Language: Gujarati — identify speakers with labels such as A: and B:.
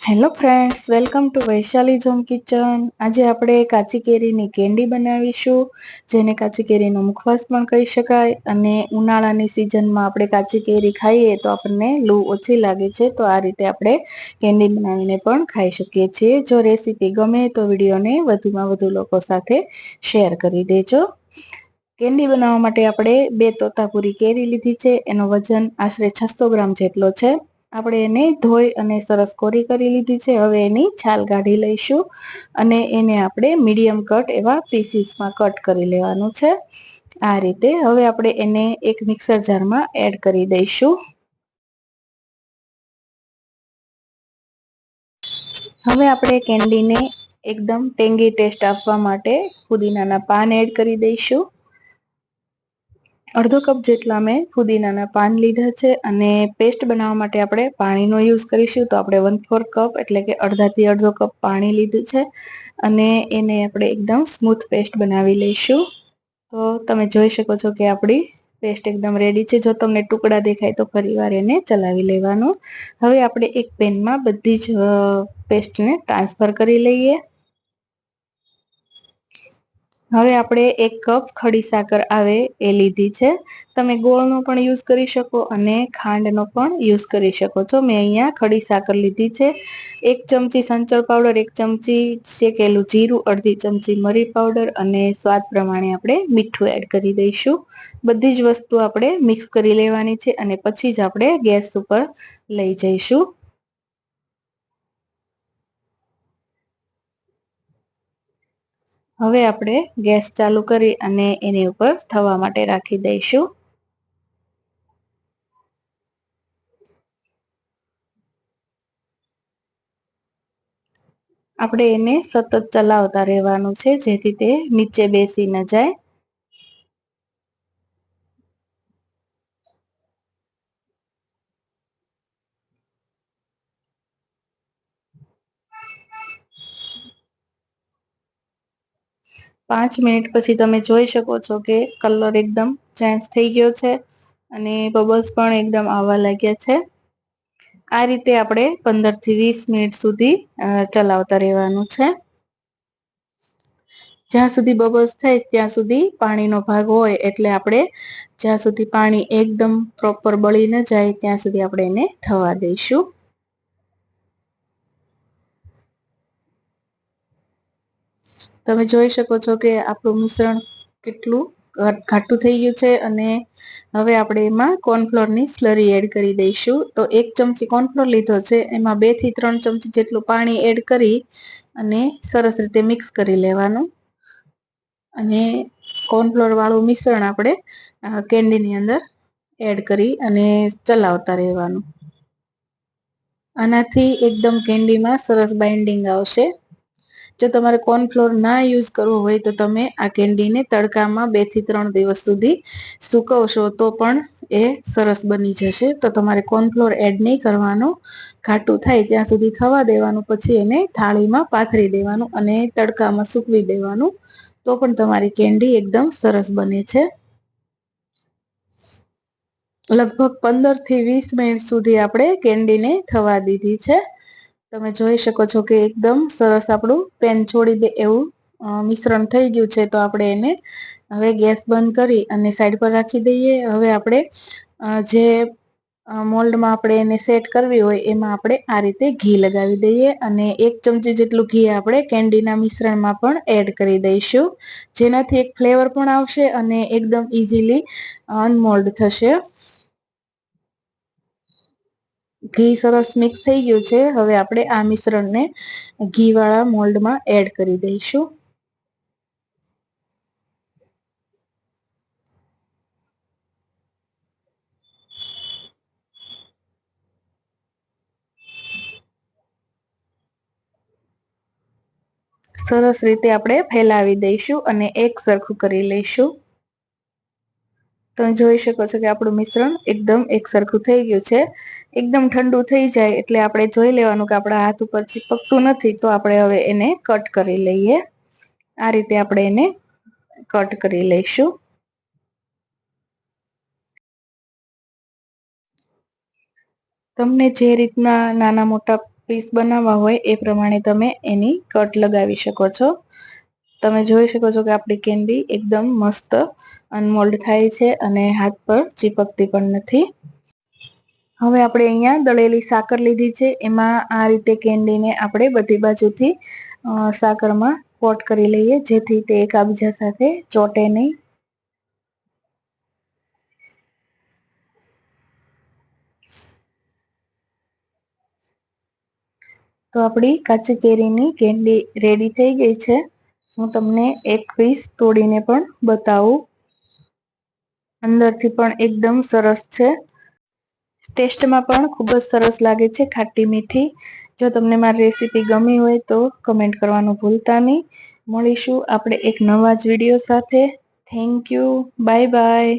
A: Hello friends, welcome to Vaishali home kitchen. આજે આપણે કાચી કેરીની કેન્ડી બનાવીશું, જેને કાચી કેરીનો મુખવાસ પણ કહી શકાય. અને ઉનાળાની સિઝનમાં આપણે કાચી કેરી ખાઈએ તો આપણને લૂ ઓછી લાગે છે, તો આ રીતે આપણે કેન્ડી બનાવીને પણ ખાઈ શકીએ છીએ. જો રેસીપી ગમે તો વિડીયોને વધુમાં વધુ લોકો સાથે શેર કરી દેજો. કેન્ડી બનાવવા માટે આપણે 2 તોતાપુરી કેરી લીધી છે. એનો વજન આશરે 600 ગ્રામ જેટલો છે. આપણે એને ધોઈ અને સરસ કોરી કરી લીધી છે. હવે એની છાલ કાઢી લઈશું અને એને આપણે મીડિયમ કટ એવા પીસીસમાં કટ કરી લેવાનું છે. આ રીતે હવે આપણે એને એક મિક્સર જારમાં એડ કરી દઈશું. હવે આપણે કેન્ડીને એકદમ ટેંગી ટેસ્ટ આપવા માટે ફુદીનાના પાન એડ કરી દઈશું. અડધો કપ જેટલા મેં ફુદીનાના પાન લીધા છે અને પેસ્ટ બનાવવા માટે આપણે પાણીનો યુઝ કરીશું. તો આપણે 1/4 કપ એટલે કે અડધાથી અડધો કપ પાણી લીધું છે અને એને આપણે એકદમ સ્મૂથ પેસ્ટ બનાવી લઈશું. તો તમે જોઈ શકો છો કે આપણી પેસ્ટ એકદમ રેડી છે. જો તમને ટુકડા દેખાય તો ફરીવાર એને ચલાવી લેવાનું. હવે આપણે એક પેનમાં બધી જ પેસ્ટને ટ્રાન્સફર કરી લઈએ. હવે આપણે 1 કપ ખડી સાકર આવે એ લીધી છે. તમે ગોળનો પણ યુઝ કરી શકો અને ખાંડનો પણ યુઝ કરી શકો છો. મેં અહીંયા ખડી સાકર લીધી છે. 1 ચમચી સંચળ પાવડર, 1 ચમચી શેકેલું જીરું, અડધી ચમચી મરી પાવડર અને સ્વાદ પ્રમાણે આપણે મીઠું એડ કરી દઈશું. બધી જ વસ્તુ આપણે મિક્સ કરી લેવાની છે અને પછી જ આપણે ગેસ ઉપર લઈ જઈશું. હવે આપણે ગેસ ચાલુ કરી અને એની ઉપર થવા માટે રાખી દઈશું. આપણે એને સતત ચલાવતા રહેવાનું છે, જેથી તે નીચે બેસી ન જાય. પાંચ મિનિટ પછી તમે જોઈ શકો છો કે કલર એકદમ ચેન્જ થઈ ગયો છે અને બબલ્સ પણ એકદમ આવવા લાગ્યા છે. આ રીતે આપણે 15 થી 20 મિનિટ સુધી ચલાવતા રહેવાનું છે. જ્યાં સુધી બબલ્સ થાય ત્યાં સુધી પાણીનો ભાગ હોય, એટલે આપણે જ્યાં સુધી પાણી એકદમ પ્રોપર બળી ન જાય ત્યાં સુધી આપણે એને થવા દઈશું. તમે જોઈ શકો છો કે આપણું મિશ્રણ કેટલું ઘાટું થઈ ગયું છે અને હવે આપણે એમાં કોર્નફ્લોરની સ્લરી એડ કરી દઈશું. તો 1 ચમચી કોર્નફ્લોર લીધો છે, એમાં 2 થી 3 ચમચી જેટલું પાણી એડ કરી અને સરસ રીતે મિક્સ કરી લેવાનું. અને કોર્નફ્લોર વાળું મિશ્રણ આપણે કેન્ડીની અંદર એડ કરી અને ચલાવતા રહેવાનું. આનાથી એકદમ કેન્ડીમાં સરસ બાઇન્ડિંગ આવશે. જો તમારે કોર્નફ્લોર ના યુઝ કરવો હોય તો તમે આ કેન્ડીને તડકામાં 2 થી 3 દિવસ સુધી સૂકવશો તો પણ એ સરસ બની જશે. તો તમારે કોર્નફ્લોર એડ નહીં કરવાનો. ઘાટું થાય ત્યાં સુધી થવા દેવાનું, પછી એને થાળીમાં પાથરી દેવાનું અને તડકામાં સૂકવી દેવાનું. તો પણ તમારી કેન્ડી એકદમ સરસ બને છે. લગભગ 15 થી 20 મિનિટ સુધી આપણે કેન્ડીને થવા દીધી છે. તમે જોઈ શકો છો કે એકદમ સરસ આપણું પેન છોડી દે એવું મિશ્રણ થઈ ગયું છે. તો આપણે એને હવે ગેસ બંધ કરી અને સાઈડ પર રાખી દઈએ. હવે આપણે જે મોલ્ડમાં આપણે એને સેટ કરવી હોય એમાં આપણે આ રીતે ઘી લગાવી દઈએ અને 1 ચમચી જેટલું ઘી આપણે કેન્ડીના મિશ્રણમાં પણ એડ કરી દઈશું, જેનાથી એક ફ્લેવર પણ આવશે અને એકદમ ઇઝીલી અનમોલ્ડ થશે. ઘી સરસ મિક્સ થઈ ગયું છે. હવે આપણે આ મિશ્રણને ઘીવાળા મોલ્ડમાં એડ કરી દઈશું. સરસ રીતે આપણે ફેલાવી દઈશું અને એક સરખું કરી લઈશું. તમે જોઈ શકો છો કે આપણું મિશ્રણ એકદમ એક સરખું થઈ ગયું છે. એકદમ ઠંડુ થઈ જાય એટલે આપણે જોઈ લેવાનું કે આપણા હાથ ઉપર ચીપકતું નથી. તો આપણે હવે એને કટ કરી લઈએ. આ રીતે આપણે એને કટ કરી લઈશું. તમને જે રીતના નાના મોટા પીસ બનાવવા હોય એ પ્રમાણે તમે એની કટ લગાવી શકો છો. તમે જોઈ શકો છો કે આપણી કેન્ડી એકદમ મસ્ત અનમોલ્ડ થાય છે અને હાથ પર ચીપકતી પણ નથી. હવે આપણે અહીંયા દળેલી સાકર લીધી છે, એમાં આ રીતે કેન્ડીને આપણે બધી બાજુથી સાકરમાં કોટ કરી લઈએ, જેથી તે એકબીજા સાથે ચોટે નહીં. તો આપણી કાચી કેરીની કેન્ડી રેડી થઈ ગઈ છે. હું તમને એક પીસ તોડીને પણ બતાવું. અંદરથી પણ એકદમ સરસ છે. ટેસ્ટમાં પણ ખૂબ જ સરસ લાગે છે, ખાટી મીઠી. જો તમને મારી રેસીપી ગમી હોય તો કમેન્ટ કરવાનું ભૂલતા નહીં. મળીશું આપણે એક નવા જ વિડીયો સાથે. Thank you. Bye bye.